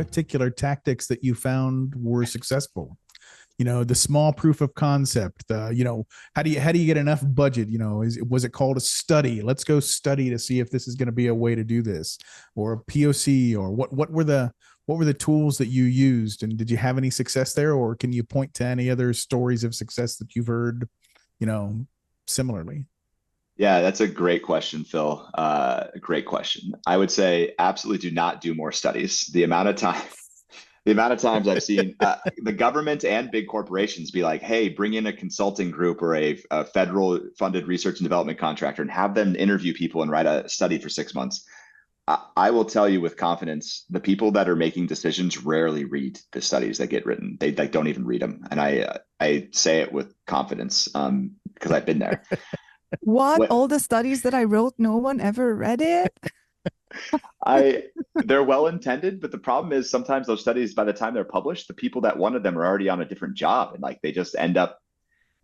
particular tactics that you found were successful? The small proof of concept, how do you get enough budget? Was it called a study? Let's go study to see if this is going to be a way to do this, or a POC, or what were the tools that you used, and did you have any success there, or can you point to any other stories of success that you've heard, you know, similarly? Yeah, that's a great question, Phil. A great question. I would say absolutely do not do more studies. The amount of times I've seen the government and big corporations be like, "Hey, bring in a consulting group or a federal funded research and development contractor and have them interview people and write a study for 6 months." I will tell you with confidence, the people that are making decisions rarely read the studies that get written. They like don't even read them, and I say it with confidence because I've been there. What? What All the studies that I wrote, no one ever read it? I they're well intended, but the problem is sometimes those studies, by the time they're published, the people that wanted them are already on a different job, and like they just end up.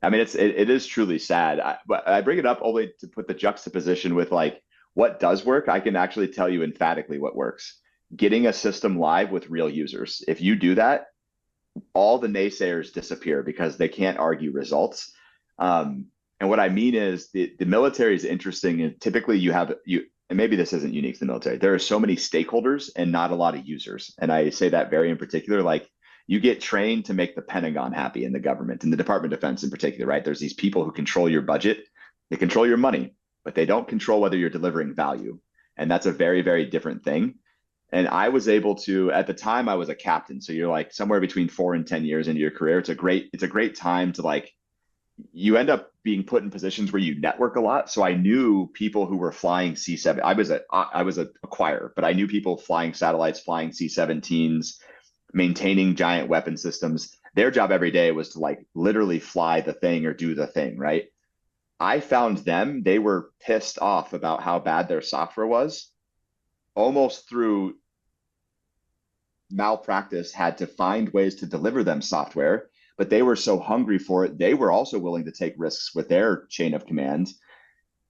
I mean, it is truly sad. But I bring it up only to put the juxtaposition with like what does work. I can actually tell you emphatically what works. Getting a system live with real users. If you do that, all the naysayers disappear because they can't argue results. And what I mean is the military is interesting, and typically and maybe this isn't unique to the military. There are so many stakeholders and not a lot of users. And I say that very in particular, like you get trained to make the Pentagon happy in the government and the Department of Defense in particular, right? There's these people who control your budget, they control your money, but they don't control whether you're delivering value. And that's a very, very different thing. And I was able to, at the time I was a captain. So you're like somewhere between 4 and 10 years into your career. It's a great time to like, you end up being put in positions where you network a lot. So I knew people who were flying C-7. I was a acquirer, but I knew people flying satellites, flying C-17s, maintaining giant weapon systems. Their job every day was to like literally fly the thing or do the thing, right? I found they were pissed off about how bad their software was, almost through malpractice, had to find ways to deliver them software, but they were so hungry for it, they were also willing to take risks with their chain of command.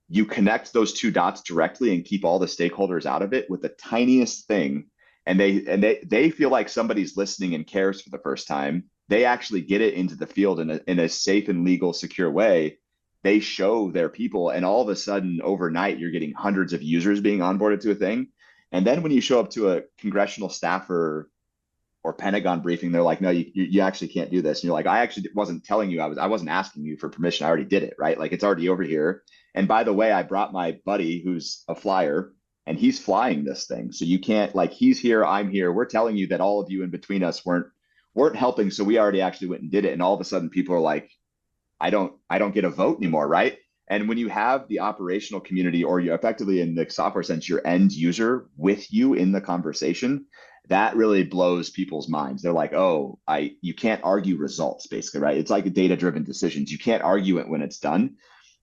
You connect those two dots directly and keep all the stakeholders out of it with the tiniest thing, and they feel like somebody's listening and cares for the first time. They actually get it into the field in a safe and legal, secure way. They show their people, and all of a sudden, overnight, you're getting hundreds of users being onboarded to a thing. And then when you show up to a congressional staffer or Pentagon briefing, they're like, "No, you actually can't do this." And you're like, "I actually wasn't telling you. I wasn't asking you for permission. I already did it, right? Like it's already over here. And by the way, I brought my buddy who's a flyer, and he's flying this thing. So you can't like he's here, I'm here. We're telling you that all of you in between us weren't helping. So we already actually went and did it." And all of a sudden, people are like, "I don't get a vote anymore, right?" And when you have the operational community, or you effectively in the software sense, your end user with you in the conversation, that really blows people's minds. They're like, "Oh, you can't argue results, basically, right? It's like a data-driven decisions. You can't argue it when it's done."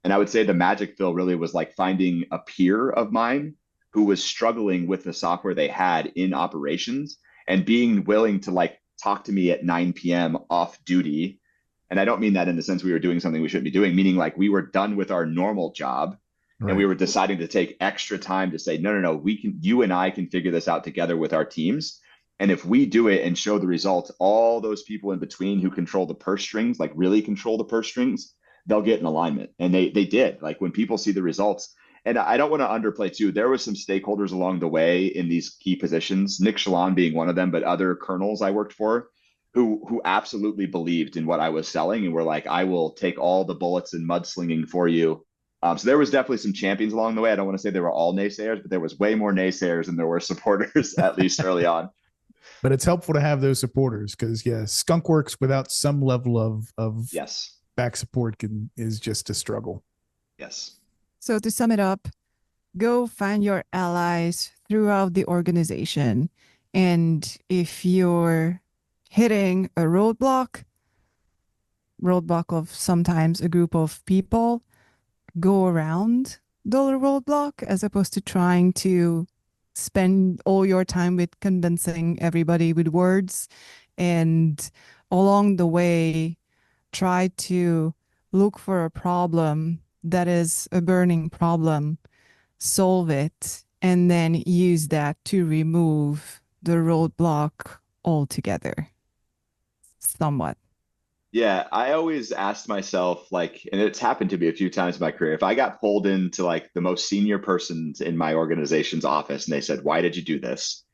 And I would say the magic, Phil, really was like finding a peer of mine who was struggling with the software they had in operations and being willing to like talk to me at 9 p.m. off duty. And I don't mean that in the sense we were doing something we shouldn't be doing, meaning like we were done with our normal job and Right. we were deciding to take extra time to say, "No, no, no, you and I can figure this out together with our teams. And if we do it and show the results, all those people in between who control the purse strings, like really control the purse strings, they'll get in alignment." And they did. Like when people see the results, and I don't want to underplay too, there was some stakeholders along the way in these key positions, Nick Shalon being one of them, but other colonels I worked for who absolutely believed in what I was selling and were like, "I will take all the bullets and mudslinging for you." So there was definitely some champions along the way. I don't want to say they were all naysayers, but there was way more naysayers than there were supporters, at least early on. But it's helpful to have those supporters, because yeah, skunk works without some level of Yes. back support is just a struggle. Yes. So to sum it up, go find your allies throughout the organization. And if you're hitting a roadblock of sometimes a group of people, go around the roadblock as opposed to trying to spend all your time with convincing everybody with words. And along the way, try to look for a problem that is a burning problem, solve it, and then use that to remove the roadblock altogether, somewhat. Yeah, I always asked myself, like, and it's happened to me a few times in my career, if I got pulled into like the most senior persons in my organization's office and they said, "Why did you do this?"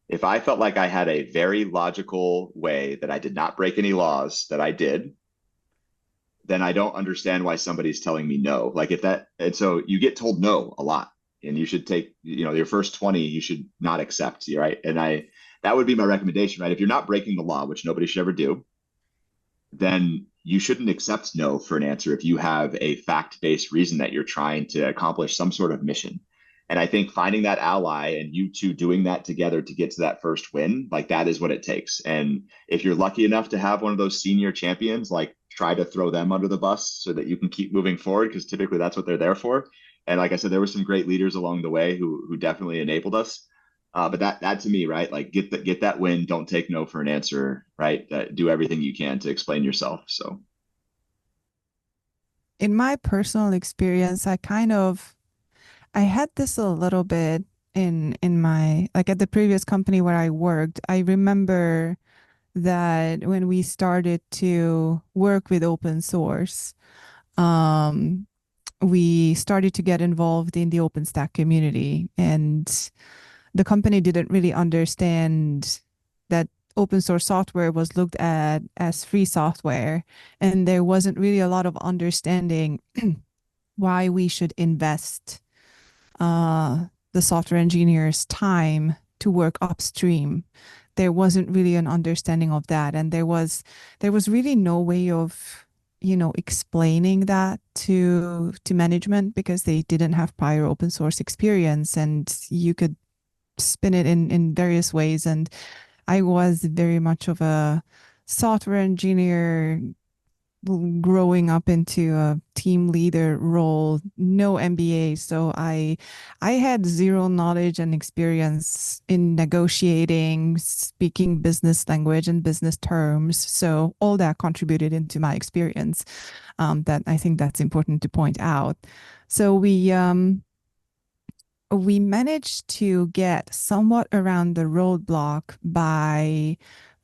If I felt like I had a very logical way that I did not break any laws that I did, then I don't understand why somebody's telling me no. Like if that, and so you get told no a lot, and you should take, your first 20, you should not accept, right? And that would be my recommendation, right? If you're not breaking the law, which nobody should ever do, then you shouldn't accept no for an answer if you have a fact-based reason that you're trying to accomplish some sort of mission. And I think finding that ally and you two doing that together to get to that first win, like that is what it takes. And if you're lucky enough to have one of those senior champions, like try to throw them under the bus so that you can keep moving forward, because typically that's what they're there for. And like I said, there were some great leaders along the way who definitely enabled us. But that to me, right? Like get that win. Don't take no for an answer, right? Do everything you can to explain yourself. So In my personal experience, I had this a little bit in my, like at the previous company where I worked. I remember that when we started to work with open source, um, we started to get involved in the OpenStack community, and the company didn't really understand that open source software was looked at as free software, and there wasn't really a lot of understanding why we should invest the software engineers' time to work upstream. There wasn't really an understanding of that, and there was really no way of explaining that to management because they didn't have prior open source experience, and you could spin it in various ways. And I was very much of a software engineer growing up into a team leader role, no MBA. So I had zero knowledge and experience in negotiating, speaking business language and business terms. So all that contributed into my experience. That I think that's important to point out. So we managed to get somewhat around the roadblock by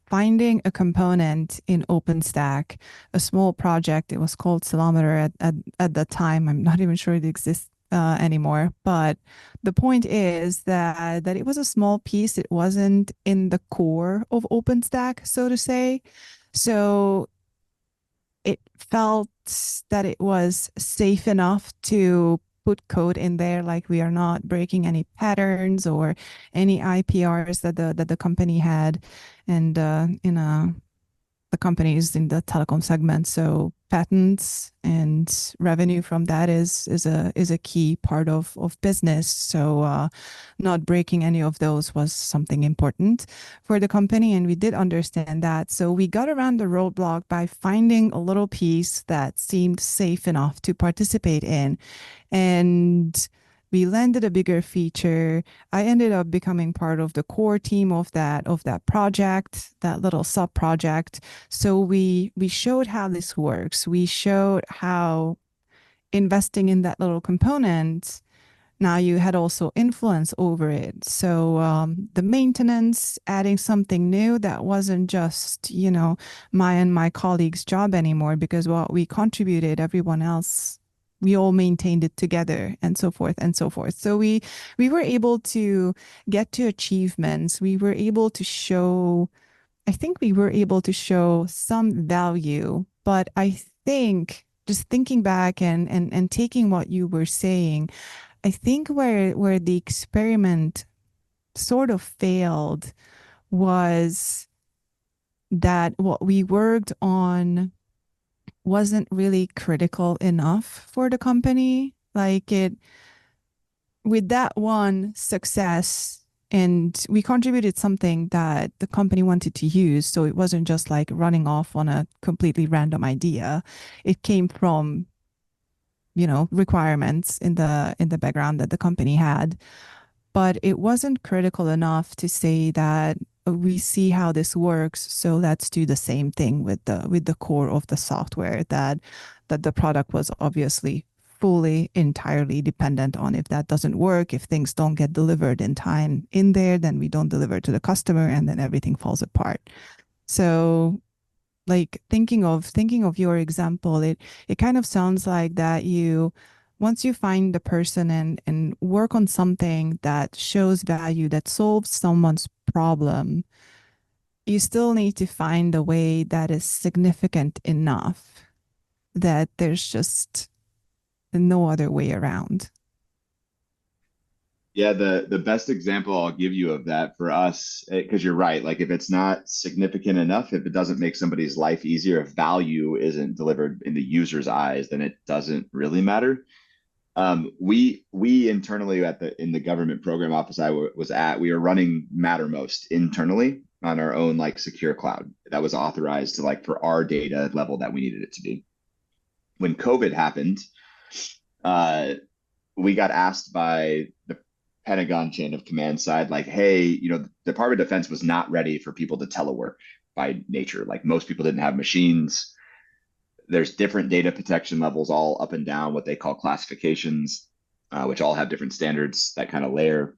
finding a component in OpenStack, a small project. It was called Ceilometer at the time. I'm not even sure it exists anymore. But the point is that it was a small piece. It wasn't in the core of OpenStack, so to say. So it felt that it was safe enough to put code in there, like we are not breaking any patterns or any IPRs that the company had. And the companies in the telecom segment, so patents and revenue from that is a key part of business. So not breaking any of those was something important for the company, and we did understand that. So we got around the roadblock by finding a little piece that seemed safe enough to participate in, and we landed a bigger feature. I ended up becoming part of the core team of that project, that little sub project. So we showed how this works. We showed how investing in that little component, now you had also influence over it. So the maintenance, adding something new that wasn't just, my and my colleagues' job anymore, because what we contributed, everyone else, we all maintained it together, and so forth and so forth. So we were able to get to achievements. I think we were able to show some value, but I think just thinking back and taking what you were saying, I think where the experiment sort of failed was that what we worked on wasn't really critical enough for the company. Like with that one success, and we contributed something that the company wanted to use. So it wasn't just like running off on a completely random idea. It came from, requirements in the background that the company had. But it wasn't critical enough to say that we see how this works, so let's do the same thing with the core of the software that the product was obviously fully, entirely dependent on. If that doesn't work, if things don't get delivered in time in there, then we don't deliver to the customer and then everything falls apart. So like thinking of your example, it kind of sounds like that you once you find the person and work on something that shows value, that solves someone's problem, you still need to find a way that is significant enough that there's just no other way around. Yeah, the best example I'll give you of that for us, because you're right, like if it's not significant enough, if it doesn't make somebody's life easier, if value isn't delivered in the user's eyes, then it doesn't really matter. We internally in the government program office was at, we were running Mattermost internally on our own like secure cloud that was authorized to like for our data level that we needed it to be. When COVID happened, we got asked by the Pentagon chain of command side, like, hey, the Department of Defense was not ready for people to telework by nature. Like most people didn't have machines. There's different data protection levels all up and down, what they call classifications, which all have different standards, that kind of layer.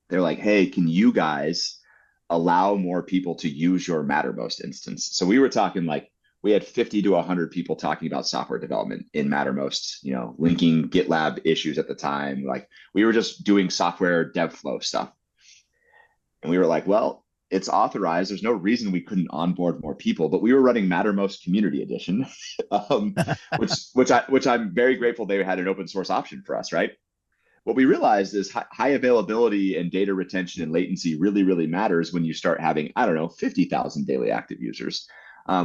They're like, hey, can you guys allow more people to use your Mattermost instance? So we were talking like we had 50 to 100 people talking about software development in Mattermost, linking GitLab issues at the time. Like we were just doing software dev flow stuff. And we were like, well, it's authorized. There's no reason we couldn't onboard more people, but we were running Mattermost Community Edition, which I'm very grateful they had an open source option for us, right? What we realized is high availability and data retention and latency really, really matters when you start having, I don't know, 50,000 daily active users.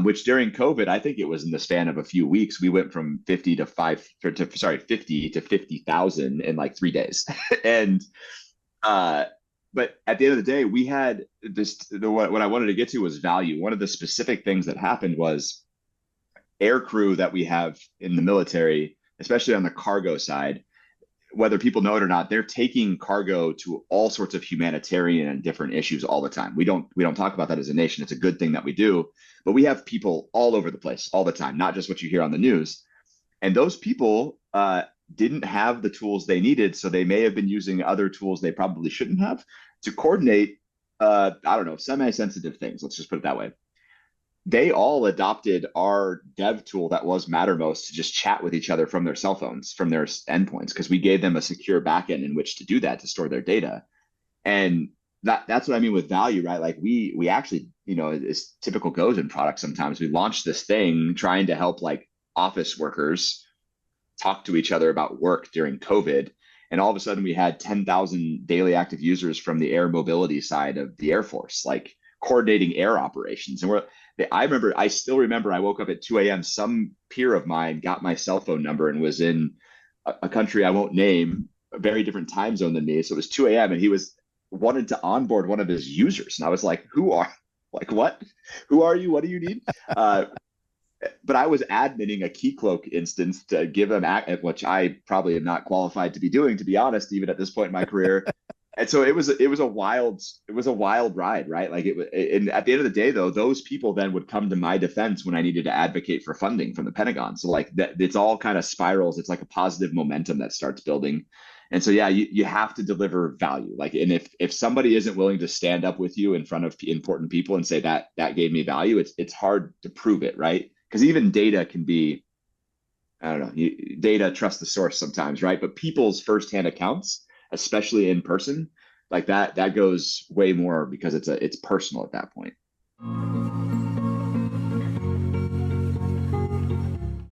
Which during COVID, I think it was in the span of a few weeks, we went from 50 to 50,000 in like 3 days. And but at the end of the day, we had what I wanted to get to was value. One of the specific things that happened was air crew that we have in the military, especially on the cargo side, whether people know it or not, they're taking cargo to all sorts of humanitarian and different issues all the time. We don't talk about that as a nation. It's a good thing that we do, but we have people all over the place all the time, not just what you hear on the news. And those people didn't have the tools they needed, so they may have been using other tools they probably shouldn't have to coordinate, I don't know, semi-sensitive things. Let's just put it that way. They all adopted our dev tool that was Mattermost to just chat with each other from their cell phones, from their endpoints, because we gave them a secure backend in which to do that, to store their data. And that's what I mean with value, right? Like we actually, as typical goes in products, sometimes we launch this thing trying to help like office workers talk to each other about work during COVID. And all of a sudden we had 10,000 daily active users from the air mobility side of the Air Force, like coordinating air operations. And I still remember I woke up at 2 a.m. Some peer of mine got my cell phone number and was in a country I won't name, a very different time zone than me. So it was 2 a.m. and he wanted to onboard one of his users. And I was like, what? Who are you? What do you need? But I was adminning a Keycloak instance to give him, which I probably am not qualified to be doing, to be honest, even at this point in my career. And so it was a wild ride, right? Like and at the end of the day, though, those people then would come to my defense when I needed to advocate for funding from the Pentagon. So like that, it's all kind of spirals. It's like a positive momentum that starts building. And so, yeah, you have to deliver value. Like, and if somebody isn't willing to stand up with you in front of important people and say that gave me value, it's hard to prove it, right? Because even data can be, I don't know, data, trust the source sometimes, right? But people's firsthand accounts, especially in person, like that goes way more because it's personal at that point.